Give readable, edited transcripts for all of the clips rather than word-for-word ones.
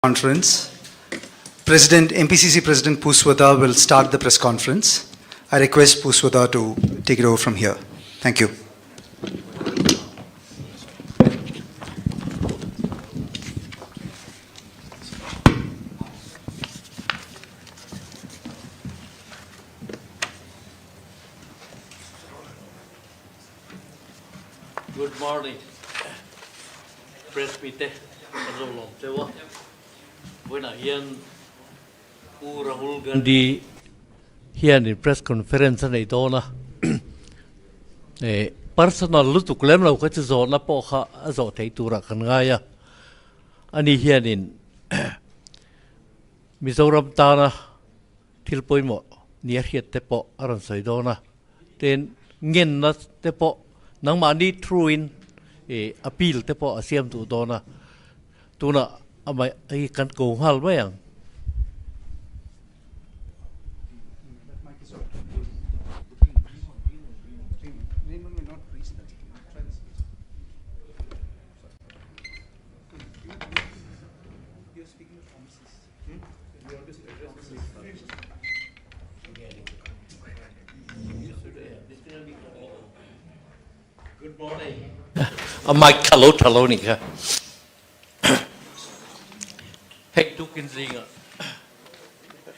Conference. MPCC President Puswada will start the press conference. I request Puswada to take it over from here. Thank you. Good morning. Press meeting. When I hear Rahul Gandhi here in press conference na ito na personal luto klem na ukit zo na po ka zo tay tura kan ngaya ani here in Mizoram tana tilpoy mo niya hiyat te po aran sa ito na then ngin na te po nang mani truin appeal te po asiyam tu ito na tuna amay ay kan kong hal ba yang Good morning. Mike hello ni ka. Hey, tu kinzinga.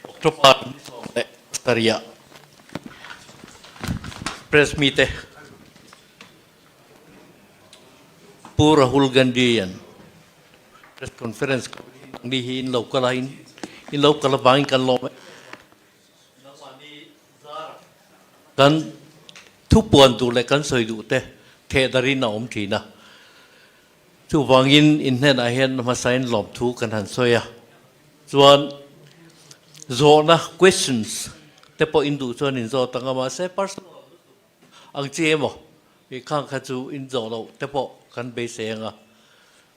October Staria. Press meeting. Pura Rahul Gandhi yan. Press conference di in local line in local bangin kan lo. Kan tupuan tu le kan soi du te dari na tina. Tu wangin in hen ahen masain lob tu kan han soya. Zuan zona questions te po indu zuan in zo tanga ma se personal ang mo ikang kaju in zo lo te po kan be senga.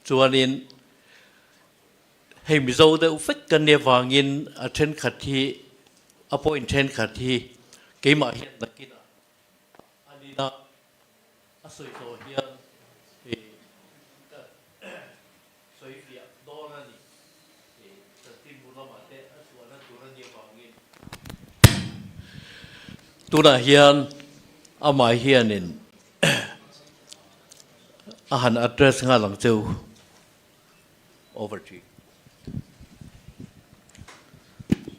Zuan in hey mi zo de ufik kan ne wangin attend khati appoint attend khati ke ma hen nakina anina asoi so here tuna hian amai hian in ahan address nga lang cheu over to you.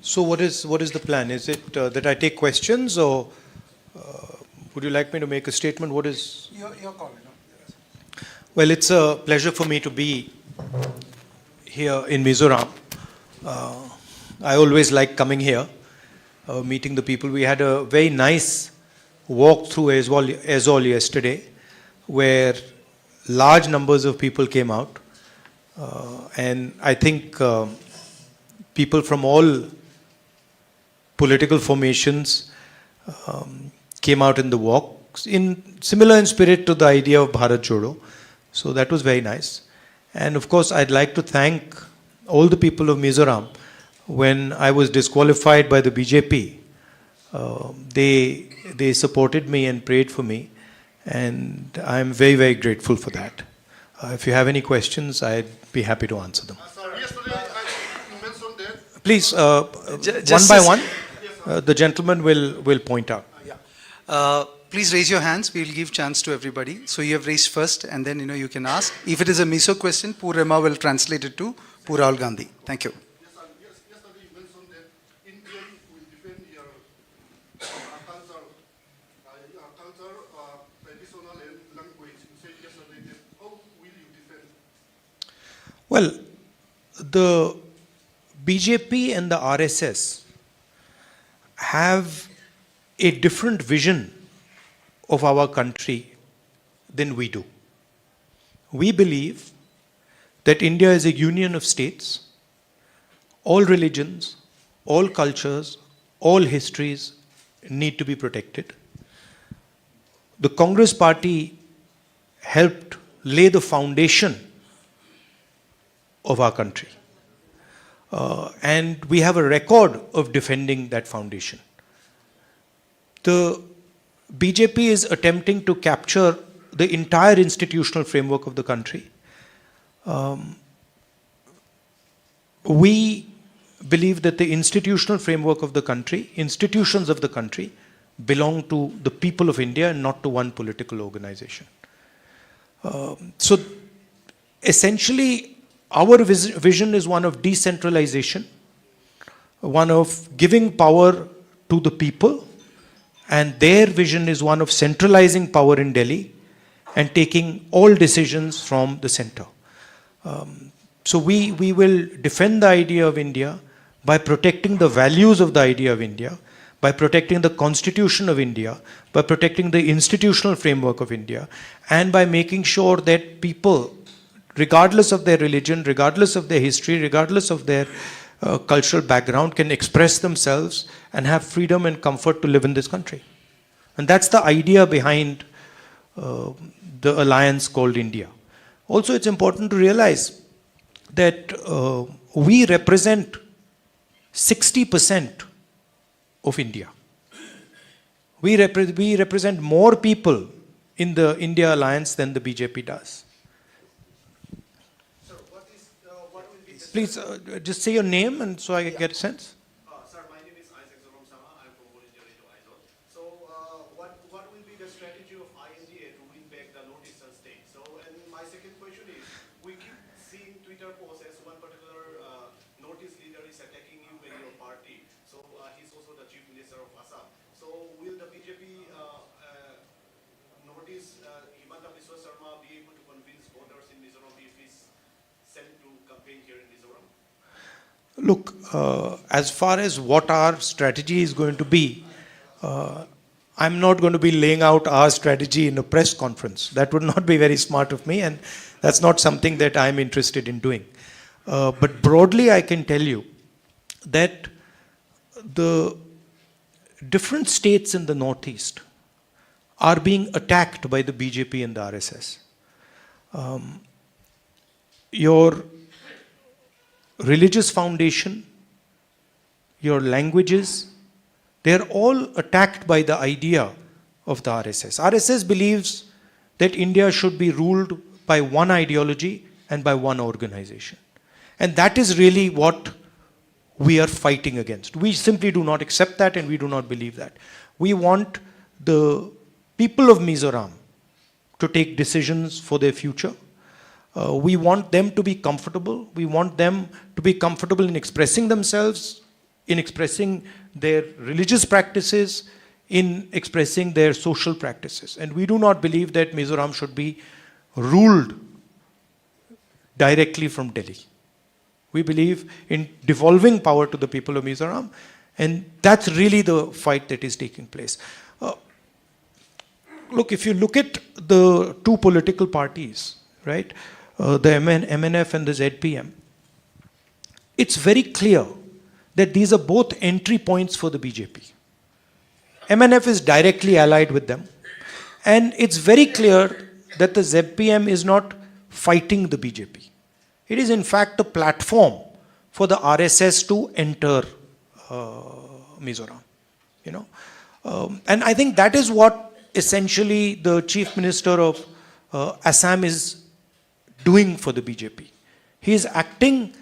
So what is the plan? Is it that I take questions, or would you like me to make a statement? What is Your call. Well, it's a pleasure for me to be here in Mizoram. I always like coming here, meeting the people. We had a very nice walk through Aizawl yesterday, where large numbers of people came out. And I think people from all political formations came out in the walk, similar in spirit to the idea of Bharat Jodo. So that was very nice. And of course, I'd like to thank all the people of Mizoram. When I was disqualified by the BJP, they supported me and prayed for me, and I'm very, very grateful for that. If you have any questions, I'd be happy to answer them. Yesterday, I mentioned that. Please, one by one, the gentleman will point out. Please raise your hands. We will give chance to everybody. So you have raised first, and then you can ask. If it is a Miso question, Purema will translate it to Rahul Gandhi. Thank you. Yesterday, you mentioned that India will defend your culture, traditional language. You said yesterday that how will you defend? Well, the BJP and the RSS have a different vision of our country than we do. We believe that India is a union of states. All religions, all cultures, all histories need to be protected. The Congress party helped lay the foundation of our country. And we have a record of defending that foundation. The BJP is attempting to capture the entire institutional framework of the country. we believe that the institutional framework of the country, institutions of the country, belong to the people of India and not to one political organization. So essentially, our vision is one of decentralization, one of giving power to the people, and their vision is one of centralizing power in Delhi and taking all decisions from the center. So we will defend the idea of India by protecting the values of the idea of India, by protecting the constitution of India, by protecting the institutional framework of India, and by making sure that people, regardless of their religion, regardless of their history, regardless of their cultural background, can express themselves and have freedom and comfort to live in this country. And that's the idea behind the alliance called India. Also, it's important to realize that we represent 60% of India. We represent more people in the India alliance than the BJP does. Sir, what will be the Please just say your name and so I get a sense. Sir, my name is Aizawl. I'm from volunteer to Aizawl. So, what will be the strategy of INDA to win back the northeastern state? So, and my second question is, we keep seeing Twitter posts as one particular northeast leader is attacking you and your party. So, he's also the chief minister of Assam. So, will the BJP northeast Himanta Biswa Sarma be able to convince voters in Mizoram if he's sent to campaign here in Mizoram? Look, as far as what our strategy is going to be, I'm not going to be laying out our strategy in a press conference. That would not be very smart of me, and that's not something that I'm interested in doing. But broadly, I can tell you that the different states in the Northeast are being attacked by the BJP and the RSS. Your religious foundation, your languages, they're all attacked by the idea of the RSS. RSS believes that India should be ruled by one ideology and by one organization. And that is really what we are fighting against. We simply do not accept that and we do not believe that. We want the people of Mizoram to take decisions for their future. We want them to be comfortable. We want them to be comfortable in expressing themselves, in expressing their religious practices, in expressing their social practices. And we do not believe that Mizoram should be ruled directly from Delhi. We believe in devolving power to the people of Mizoram, and that's really the fight that is taking place. Look, if you look at the two political parties, right, the MNF and the ZPM, it's very clear that these are both entry points for the BJP. MNF is directly allied with them, and it's very clear that the ZPM is not fighting the BJP. It is in fact a platform for the RSS to enter Mizoram, you know. And I think that is what essentially the Chief Minister of Assam is doing for the BJP. He is acting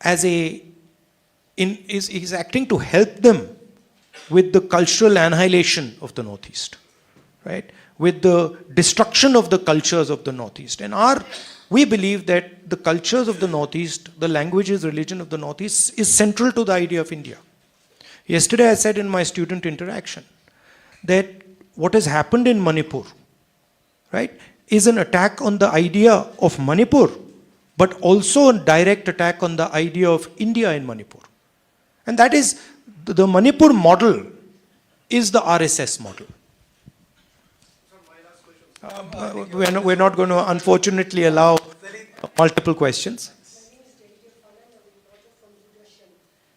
as he's acting to help them with the cultural annihilation of the Northeast, right? With the destruction of the cultures of the Northeast. And we believe that the cultures of the Northeast, the languages, religion of the Northeast is central to the idea of India. Yesterday I said in my student interaction that what has happened in Manipur, right, is an attack on the idea of Manipur, but also a direct attack on the idea of India in Manipur. And that is, the Manipur model is the RSS model. We're not going to unfortunately allow multiple questions.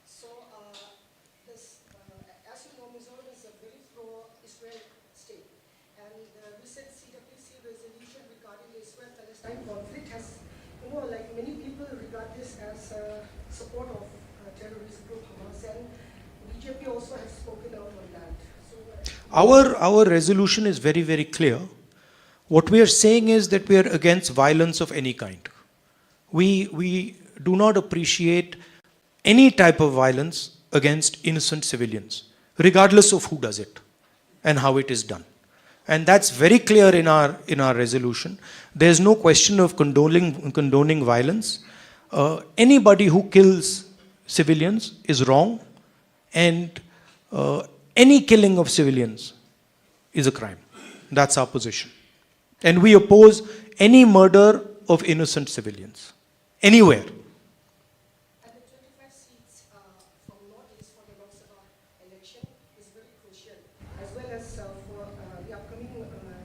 So, as you know, Mizoram is a very pro-Israel state, and the recent CWC resolution regarding the Israel-Palestine conflict has, like many people regard this as support of terrorist group Hamas, and BJP also has spoken out on that. So, Our resolution is very, very clear. What we are saying is that we are against violence of any kind. We do not appreciate any type of violence against innocent civilians, regardless of who does it and how it is done. And that's very clear in our resolution. There's no question of condoning violence. Anybody who kills civilians is wrong, and any killing of civilians is a crime. That's our position. And we oppose any murder of innocent civilians, anywhere. And the 25 seats from Northeast for the Lok Sabha election is very crucial, as well as for the upcoming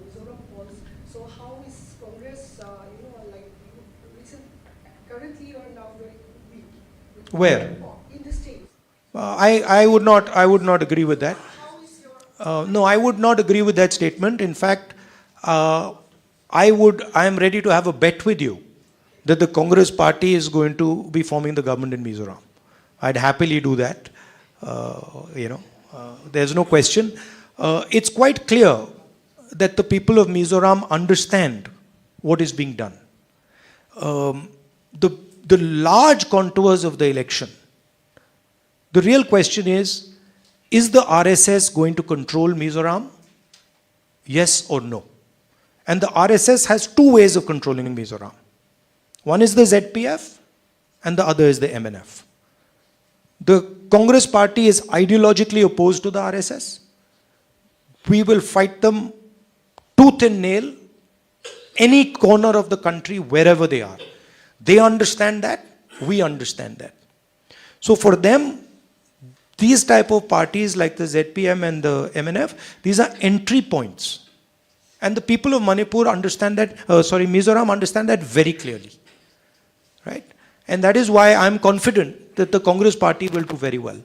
Mizoram polls. So how is Congress, currently or now very weak? Where? In the states. I would not agree with that. How is your No, I would not agree with that statement. In fact, I am ready to have a bet with you that the Congress party is going to be forming the government in Mizoram. I'd happily do that. There's no question. It's quite clear that the people of Mizoram understand what is being done. The large contours of the election, the real question is the RSS going to control Mizoram? Yes or no? And the RSS has two ways of controlling Mizoram. One is the ZPF and the other is the MNF. The Congress party is ideologically opposed to the RSS. We will fight them tooth and nail, any corner of the country, wherever they are. They understand that, we understand that. So for them, these type of parties like the ZPM and the MNF, these are entry points. And the people of Manipur understand that, Mizoram understand that very clearly. Right? And that is why I'm confident that the Congress party will do very well.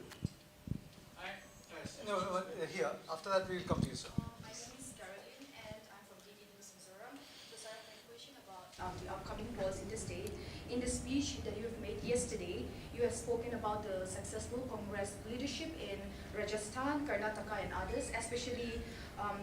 Here, after that we will come to you, sir. My name is Caroline and I'm from DD News Mizoram. So sir, I have a question about the upcoming polls in the state. In the speech that you have made yesterday, you have spoken about the successful Congress leadership in Rajasthan, Karnataka and others, especially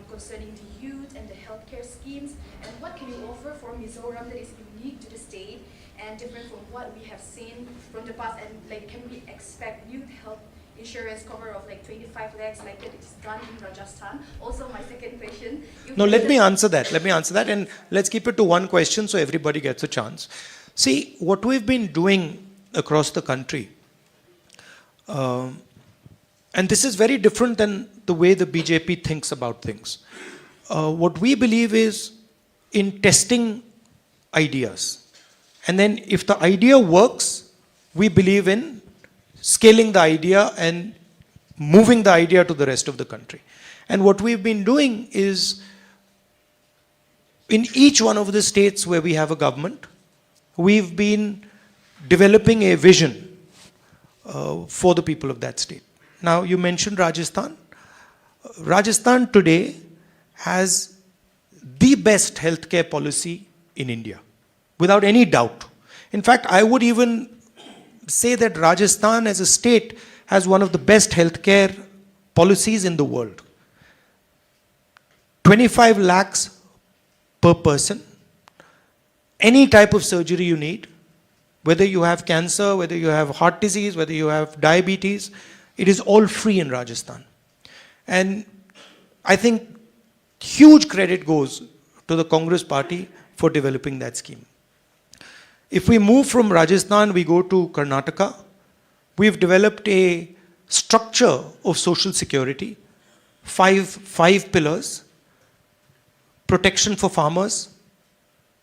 concerning the youth and the healthcare schemes. And what can you offer for Mizoram that is unique to the state and different from what we have seen from the past? And can we expect youth health insurance cover of 25 lakhs like that is done in Rajasthan? Also, my second question. No, let me answer that. And let's keep it to one question so everybody gets a chance. See, what we've been doing across the country, and this is very different than the way the BJP thinks about things. What we believe is in testing ideas. And then if the idea works, we believe in scaling the idea and moving the idea to the rest of the country. And what we've been doing is, in each one of the states where we have a government, we've been developing a vision for the people of that state. Now, you mentioned Rajasthan. Rajasthan today has the best healthcare policy in India, without any doubt. In fact, I would even say that Rajasthan as a state has one of the best healthcare policies in the world. 25 lakhs per person. Any type of surgery you need, whether you have cancer, whether you have heart disease, whether you have diabetes, it is all free in Rajasthan. And I think huge credit goes to the Congress party for developing that scheme. If we move from Rajasthan, we go to Karnataka. We've developed a structure of social security, five pillars: protection for farmers,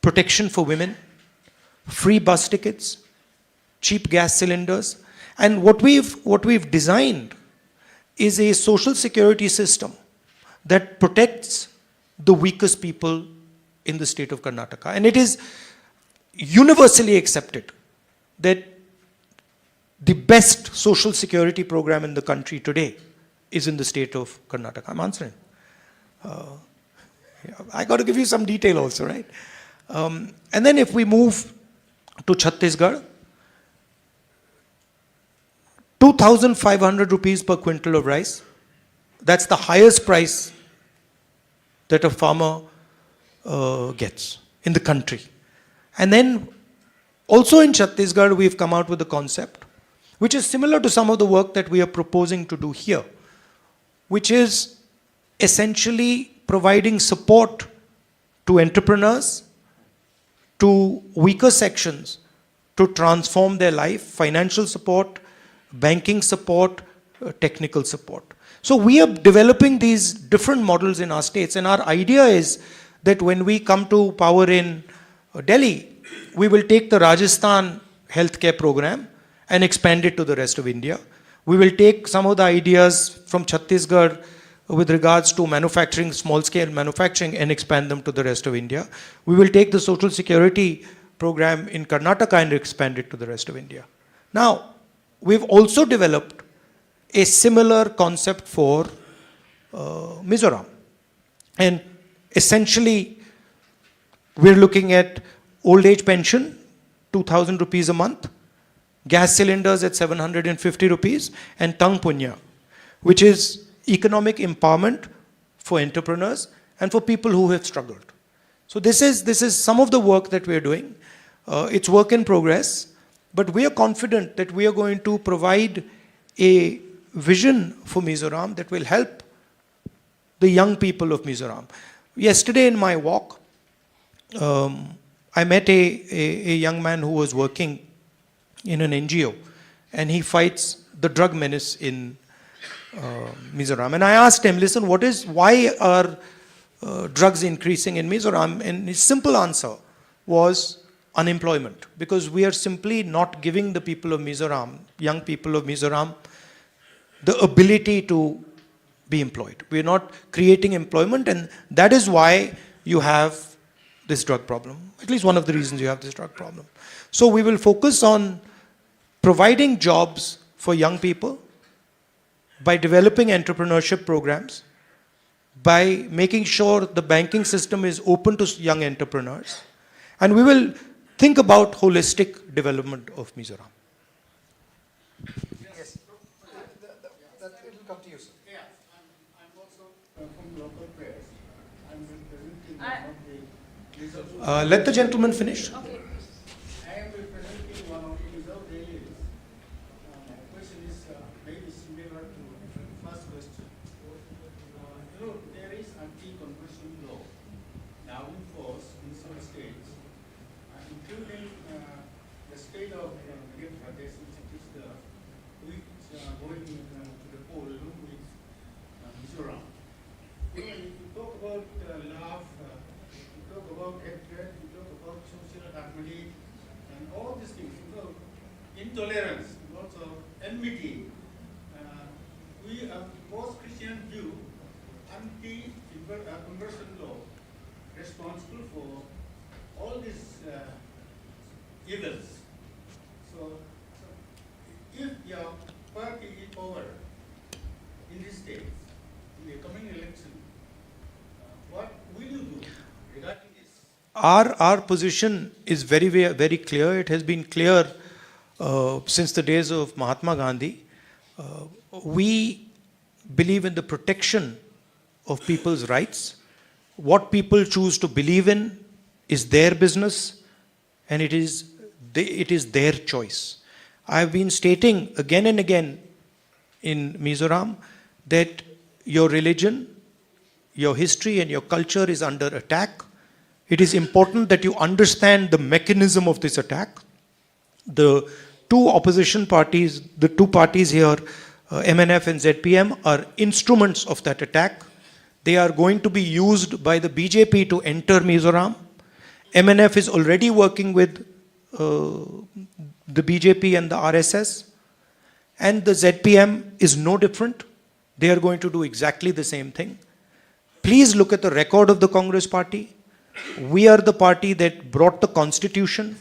protection for women, free bus tickets, cheap gas cylinders. And what we've designed is a social security system that protects the weakest people in the state of Karnataka. And it is universally accepted that the best social security program in the country today is in the state of Karnataka. I'm answering. I got to give you some detail also, right? And then if we move to Chhattisgarh, 2,500 rupees per quintal of rice. That's the highest price that a farmer gets in the country. And then also in Chhattisgarh, we've come out with a concept which is similar to some of the work that we are proposing to do here, which is essentially providing support to entrepreneurs, to weaker sections, to transform their life, financial support, banking support, technical support. So we are developing these different models in our states, and our idea is that when we come to power in Delhi, we will take the Rajasthan healthcare program and expand it to the rest of India. We will take some of the ideas from Chhattisgarh with regards to manufacturing, small-scale manufacturing, and expand them to the rest of India. We will take the social security program in Karnataka and expand it to the rest of India. Now, we've also developed a similar concept for Mizoram. And essentially, we're looking at old age pension, 2,000 rupees a month, gas cylinders at 750 rupees, and Tang Punya, which is economic empowerment for entrepreneurs and for people who have struggled. So this is some of the work that we're doing. It's work in progress, but we are confident that we are going to provide a vision for Mizoram that will help the young people of Mizoram. Yesterday in my walk, I met a young man who was working in an NGO, and he fights the drug menace in Mizoram. And I asked him, listen, why are drugs increasing in Mizoram? And his simple answer was unemployment, because we are simply not giving the people of Mizoram, young people of Mizoram, the ability to be employed. We're not creating employment, and that is why you have this drug problem. At least one of the reasons you have this drug problem. So we will focus on providing jobs for young people by developing entrepreneurship programs, by making sure the banking system is open to young entrepreneurs, and we will think about holistic development of Mizoram. Yes. That will come to you, sir. Yeah, I'm also from local press. I'm representing one of the Let the gentleman finish. Okay. I am representing one of the reserve dailies. My question is maybe similar to the first question. There is anti-conversion law now in force in some states, including the state of Pradesh, which is going to the poll along with Mizoram. When you talk about love, you talk about hatred, you talk about social harmony, and all these things, intolerance, lots of enmity. We have post-Christian view, anti-conversion law, responsible for all these evils. So if your party is power in these states, in the coming election, what will you do regarding this? Our position is very, very clear. It has been clear since the days of Mahatma Gandhi. We believe in the protection of people's rights. What people choose to believe in is their business, and it is their choice. I have been stating again and again in Mizoram that your religion, your history, and your culture is under attack. It is important that you understand the mechanism of this attack. The two opposition parties, the two parties here, MNF and ZPM, are instruments of that attack. They are going to be used by the BJP to enter Mizoram. MNF is already working with the BJP and the RSS. And the ZPM is no different. They are going to do exactly the same thing. Please look at the record of the Congress party. We are the party that brought the constitution.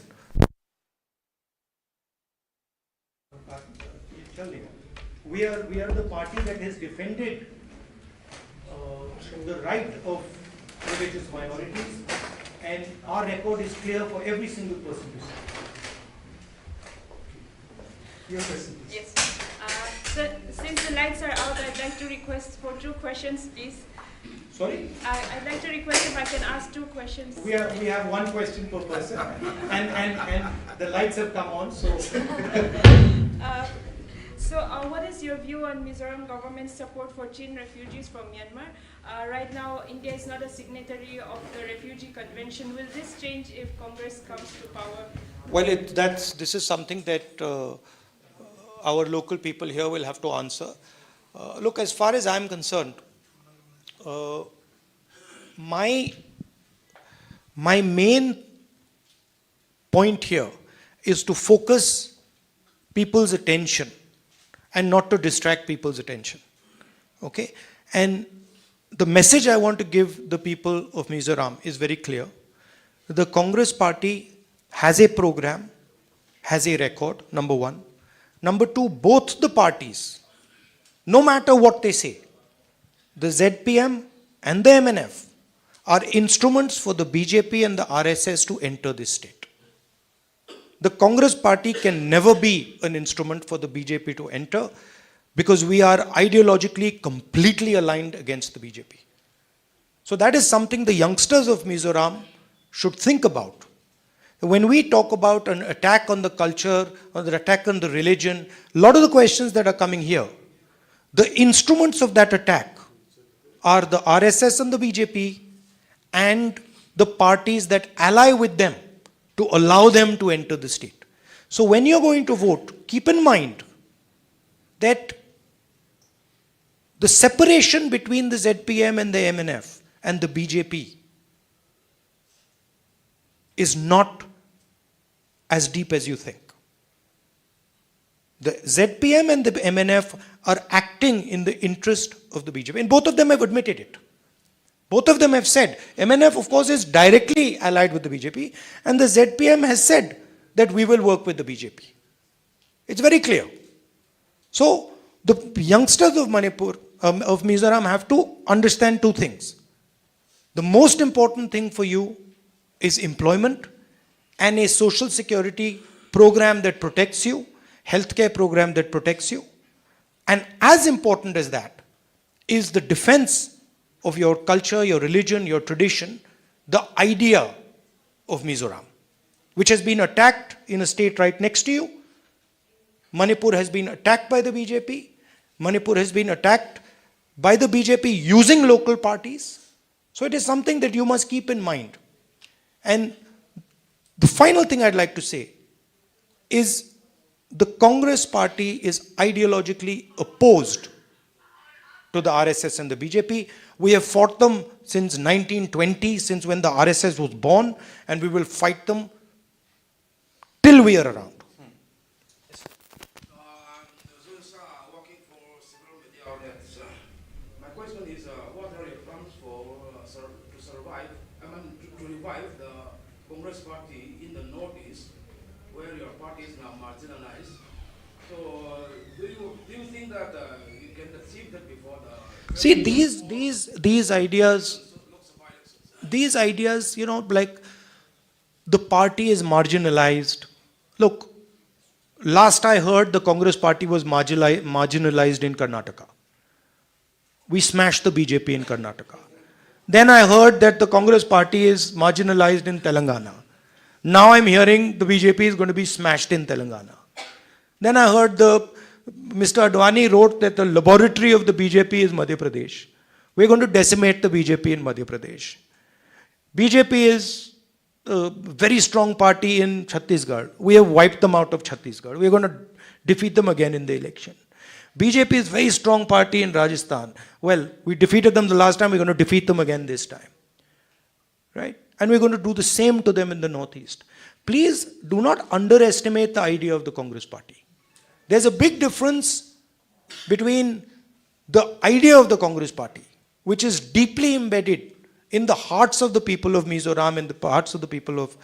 We are the party that has defended the right of religious minorities, and our record is clear for every single person to see. Your question, please. Yes. So, since the lights are out, I'd like to request for 2 questions, please. Sorry? I'd like to request if I can ask 2 questions. We have 1 question per person, and the lights have come on, so. what is your view on Mizoram government's support for Chin refugees from Myanmar? Right now, India is not a signatory of the Refugee Convention. Will this change if Congress comes to power? Well, this is something that our local people here will have to answer. Look, as far as I'm concerned, my main point here is to focus people's attention and not to distract people's attention. Okay? And the message I want to give the people of Mizoram is very clear. The Congress party has a program, has a record, number one. Number two, both the parties, no matter what they say, the ZPM and the MNF are instruments for the BJP and the RSS to enter this state. The Congress party can never be an instrument for the BJP to enter because we are ideologically completely aligned against the BJP. So that is something the youngsters of Mizoram should think about. When we talk about an attack on the culture or the attack on the religion, a lot of the questions that are coming here, the instruments of that attack are the RSS and the BJP and the parties that ally with them to allow them to enter the state. So when you're going to vote, keep in mind that the separation between the ZPM and the MNF and the BJP is not as deep as you think. The ZPM and the MNF are acting in the interest of the BJP, and both of them have admitted it. Both of them have said, MNF of course is directly allied with the BJP, and the ZPM has said that we will work with the BJP. It's very clear. So the youngsters of Manipur, of Mizoram have to understand two things. The most important thing for you is employment and a social security program that protects you, healthcare program that protects you. And as important as that is the defense of your culture, your religion, your tradition, the idea of Mizoram, which has been attacked in a state right next to you. Manipur has been attacked by the BJP. Manipur has been attacked by the BJP using local parties. So it is something that you must keep in mind. And the final thing I'd like to say is the Congress party is ideologically opposed to the RSS and the BJP. We have fought them since 1920, since when the RSS was born, and we will fight them till we are around. Working for several media outlets. My question is, what are your plans for to survive? To revive the Congress party in the Northeast, where your party is now marginalized? So, do you think that you can achieve that before the? See, these ideas, you know, like the party is marginalized. Look, last I heard, the Congress party was marginalized in Karnataka. We smashed the BJP in Karnataka. Then I heard that the Congress party is marginalized in Telangana. Now I'm hearing the BJP is going to be smashed in Telangana. Then I heard Mr. Advani wrote that the laboratory of the BJP is Madhya Pradesh. We're going to decimate the BJP in Madhya Pradesh. BJP is a very strong party in Chhattisgarh. We have wiped them out of Chhattisgarh. We're going to defeat them again in the election. BJP is a very strong party in Rajasthan. Well, we defeated them the last time, we're going to defeat them again this time. Right? And we're going to do the same to them in the Northeast. Please do not underestimate the idea of the Congress party. There's a big difference between the idea of the Congress party, which is deeply embedded in the hearts of the people of Mizoram and the hearts of the people of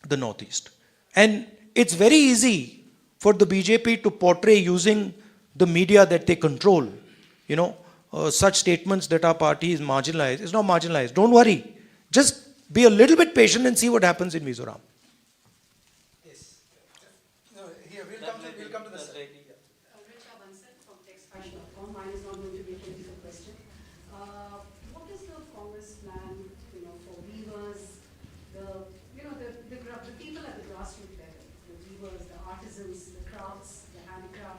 the Northeast. And it's very easy for the BJP to portray using the media that they control, you know, such statements that our party is marginalized. It's not marginalized. Don't worry. Just be a little bit patient and see what happens in Mizoram. Mine is not going to be a political question. What is the Congress plan, for weavers, the people at the grassroots level, the weavers, the artisans, the crafts, the handicrafts?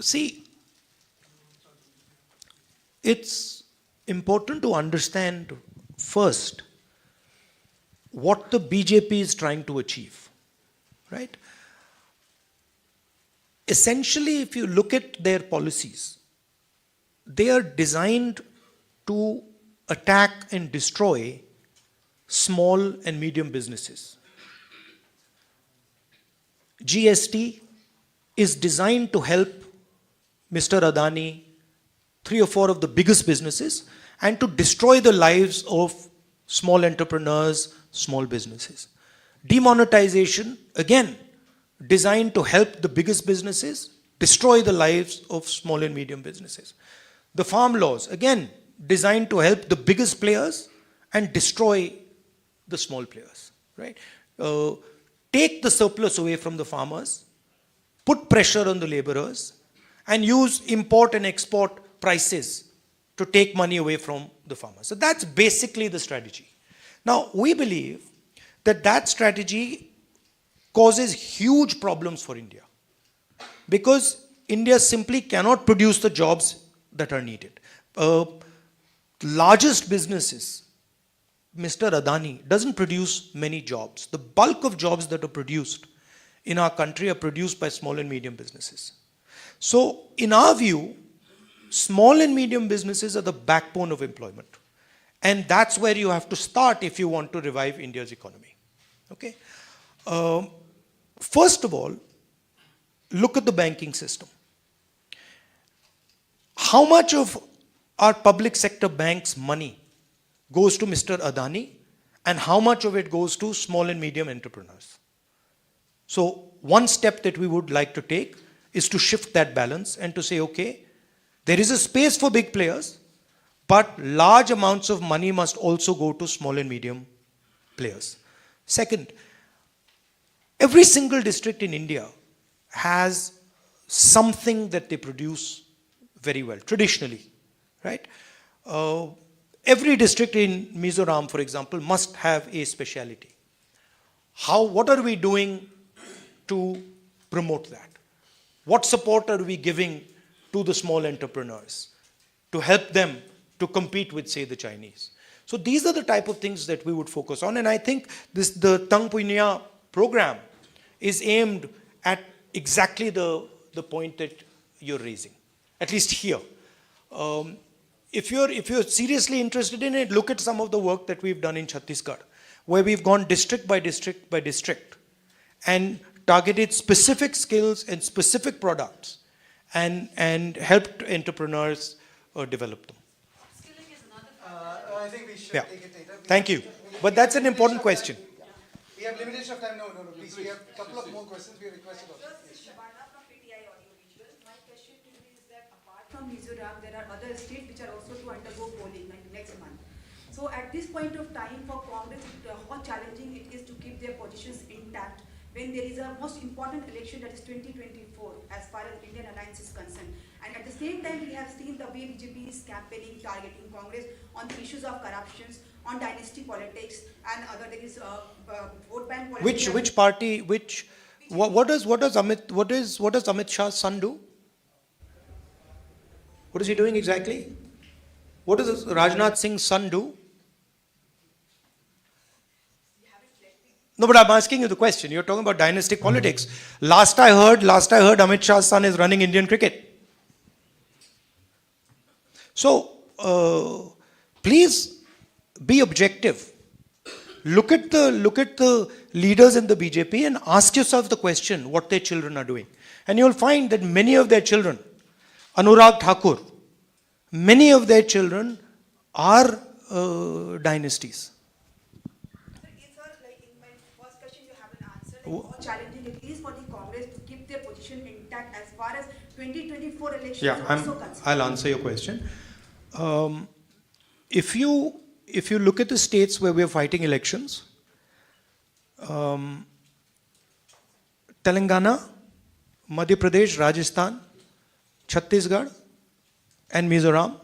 See, it's important to understand first what the BJP is trying to achieve, right? Essentially, if you look at their policies, they are designed to attack and destroy small and medium businesses. GST is designed to help Mr. Adani, 3 or 4 of the biggest businesses, and to destroy the lives of small entrepreneurs, small businesses. Demonetization, again, designed to help the biggest businesses, destroy the lives of small and medium businesses. The farm laws, again, designed to help the biggest players and destroy the small players, right? Take the surplus away from the farmers, put pressure on the laborers, and use import and export prices to take money away from the farmers. So that's basically the strategy. Now, we believe that that strategy causes huge problems for India, because India simply cannot produce the jobs that are needed. Largest businesses, Mr. Adani, doesn't produce many jobs. The bulk of jobs that are produced in our country are produced by small and medium businesses. So, in our view, small and medium businesses are the backbone of employment. And that's where you have to start if you want to revive India's economy. Okay? First of all, look at the banking system. How much of our public sector banks' money goes to Mr. Adani, and how much of it goes to small and medium entrepreneurs? So, one step that we would like to take is to shift that balance and to say, okay, there is a space for big players, but large amounts of money must also go to small and medium players. Second, every single district in India has something that they produce very well, traditionally, right? Every district in Mizoram, for example, must have a speciality. What are we doing to promote that? What support are we giving to the small entrepreneurs to help them to compete with, say, the Chinese? So these are the type of things that we would focus on, and I think the Tang Punya program is aimed at exactly the point that you're raising, at least here. If you're seriously interested in it, look at some of the work that we've done in Chhattisgarh, where we've gone district by district by district and targeted specific skills and specific products and helped entrepreneurs develop them. Skilling is another I think we should Yeah. take it later. Thank you. But that's an important question. We have limitation of time. No, please. We have a couple of more questions. We requested of you. Vadra from PTI Audiovisual. My question to you is that apart from Mizoram, there are other states which are also to undergo polling like next month. So at this point of time for Congress, how challenging it is to keep their positions intact when there is a most important election, that is 2024, as far as Indian alliance is concerned. And at the same time, we have seen the way BJP is campaigning, targeting Congress on the issues of corruptions, on dynasty politics, and other things, vote bank politics. Which party? What does Amit Shah's son do? What is he doing exactly? What does Rajnath Singh's son do? No, but I'm asking you the question. You're talking about dynastic politics. Last I heard Amit Shah's son is running Indian cricket. So, please be objective. Look at the leaders in the BJP and ask yourself the question what their children are doing. And you'll find that many of their children, Anurag Thakur, many of their children are dynasties. How challenging it is for the Congress to keep their position intact as far as 2024 elections Yeah, are also concerned. I'll answer your question. If you look at the states where we are fighting elections, Telangana, Madhya Pradesh, Rajasthan, Chhattisgarh, and Mizoram,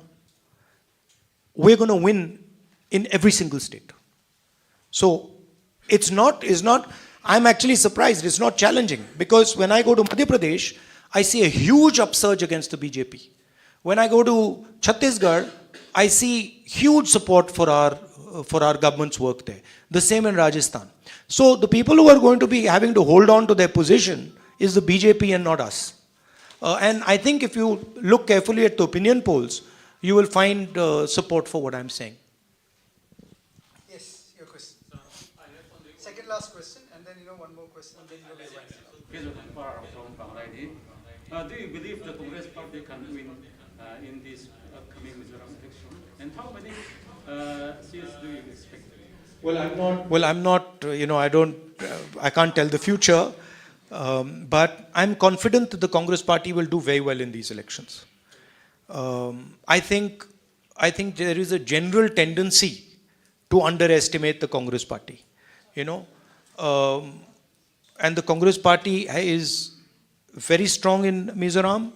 we're going to win in every single state. So it's not. I'm actually surprised. It's not challenging. Because when I go to Madhya Pradesh, I see a huge upsurge against the BJP. When I go to Chhattisgarh, I see huge support for our government's work there. The same in Rajasthan. So the people who are going to be having to hold on to their position is the BJP and not us. And I think if you look carefully at the opinion polls, you will find support for what I'm saying. Yes, your question. Second last question, and then one more question, and then do you believe the Congress party can win in this upcoming Mizoram election? And how many seats do you expect? Well, I'm not, I can't tell the future, but I'm confident that the Congress party will do very well in these elections. I think there is a general tendency to underestimate the Congress party, and the Congress party is very strong in Mizoram.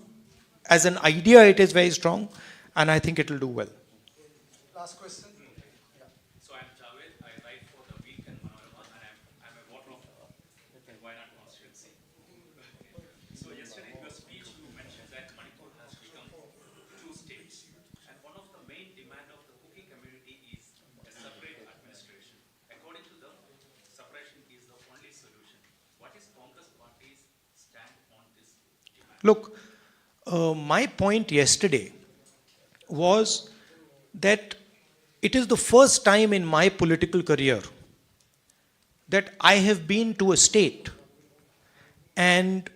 As an idea, it is very strong, and I think it will do well. last question. So I'm Javed. I write for the Week and Mizoram, and I'm a voter of Wayanad constituency. So yesterday in your speech you mentioned that Manipur has become 2 states, and one of the main demand of the Kuki community is a separate administration. According to them, separation is the only solution. What is Congress party's stand on this demand? Look, my point yesterday was that it is the first time in my political career that I have been to a state and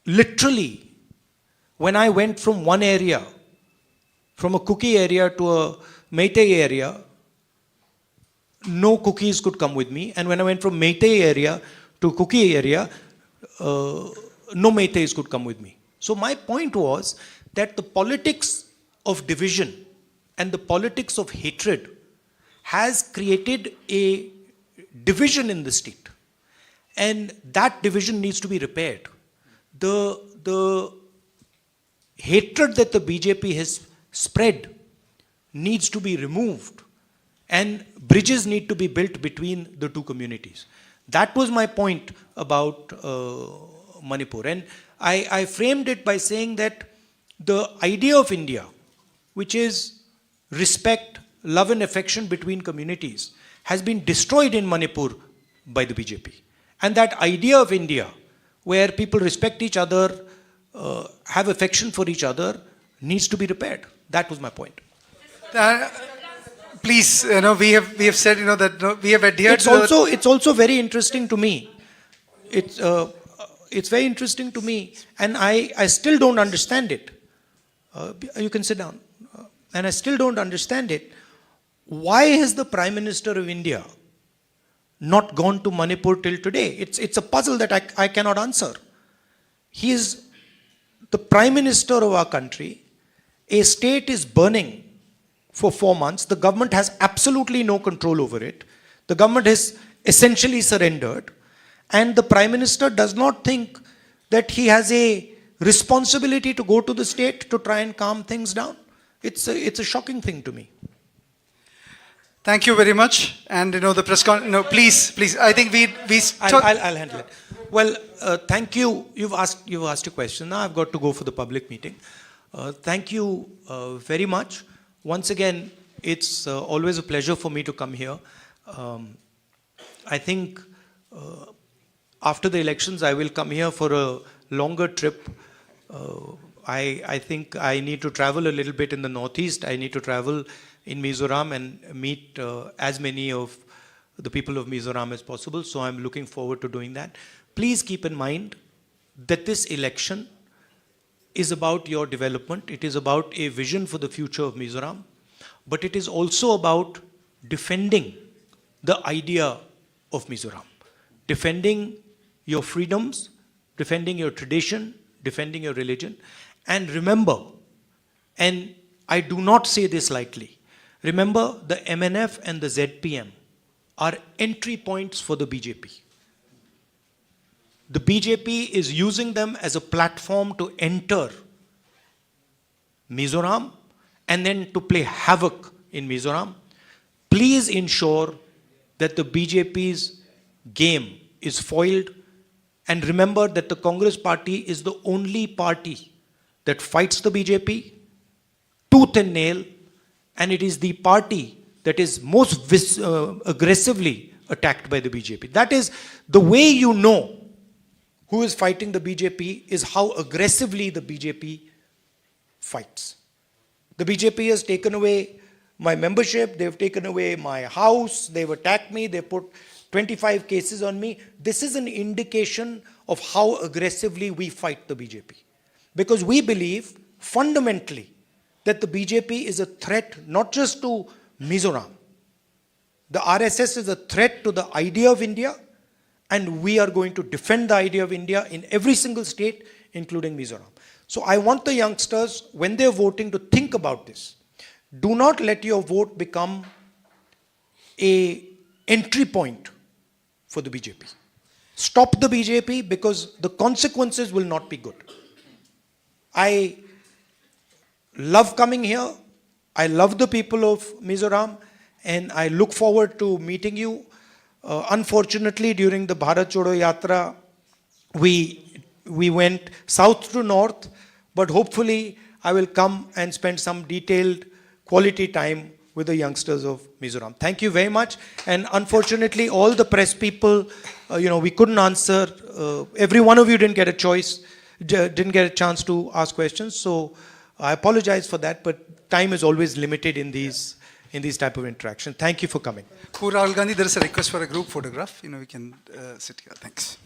literally when I went from one area, from a Kuki area to a Meitei area, no Kukis could come with me, and when I went from Meitei area to Kuki area, no Meiteis could come with me. So my point was that the politics of division and the politics of hatred has created a division in the state. And that division needs to be repaired. The hatred that the BJP has spread needs to be removed, and bridges need to be built between the two communities. That was my point about Manipur. And I framed it by saying that the idea of India, which is respect, love and affection between communities, has been destroyed in Manipur by the BJP. And that idea of India, where people respect each other, have affection for each other, needs to be repaired. That was my point. Please, we have said, that we have adhered It's also very interesting to me. It's very interesting to me, and I still don't understand it. You can sit down. And I still don't understand it. Why has the Prime Minister of India not gone to Manipur till today? It's a puzzle that I cannot answer. He is the Prime Minister of our country. A state is burning for 4 months. The government has absolutely no control over it. The government has essentially surrendered. And the Prime Minister does not think that he has a responsibility to go to the state to try and calm things down. It's a shocking thing to me. Thank you very much. And the press con. No, please. I think I'll handle it. Well, thank you. You've asked a question. Now I've got to go for the public meeting. Thank you very much. Once again, it's always a pleasure for me to come here. I think after the elections, I will come here for a longer trip. I think I need to travel a little bit in the northeast. I need to travel in Mizoram and meet as many of the people of Mizoram as possible. So I'm looking forward to doing that. Please keep in mind that this election is about your development. It is about a vision for the future of Mizoram. But it is also about defending the idea of Mizoram. Defending your freedoms, defending your tradition, defending your religion. And remember, and I do not say this lightly, remember the MNF and the ZPM are entry points for the BJP. The BJP is using them as a platform to enter Mizoram and then to play havoc in Mizoram. Please ensure that the BJP's game is foiled, and remember that the Congress party is the only party that fights the BJP tooth and nail, and it is the party that is most aggressively attacked by the BJP. That is the way you know who is fighting the BJP, is how aggressively the BJP fights. The BJP has taken away my membership, they've taken away my house, they've attacked me, they put 25 cases on me. This is an indication of how aggressively we fight the BJP. Because we believe fundamentally that the BJP is a threat not just to Mizoram. The RSS is a threat to the idea of India, and we are going to defend the idea of India in every single state, including Mizoram. So I want the youngsters, when they're voting, to think about this. Do not let your vote become an entry point for the BJP. Stop the BJP, because the consequences will not be good. I love coming here. I love the people of Mizoram, and I look forward to meeting you. Unfortunately, during the Bharat Chodo Yatra, we went south to north, but hopefully I will come and spend some detailed quality time with the youngsters of Mizoram. Thank you very much. And unfortunately, all the press people, we couldn't answer. Every one of you didn't get a choice, didn't get a chance to ask questions. So I apologize for that, but time is always limited in these type of interaction. Thank you for coming. Poor Rahul Gandhi, there is a request for a group photograph. We can sit here. Thanks.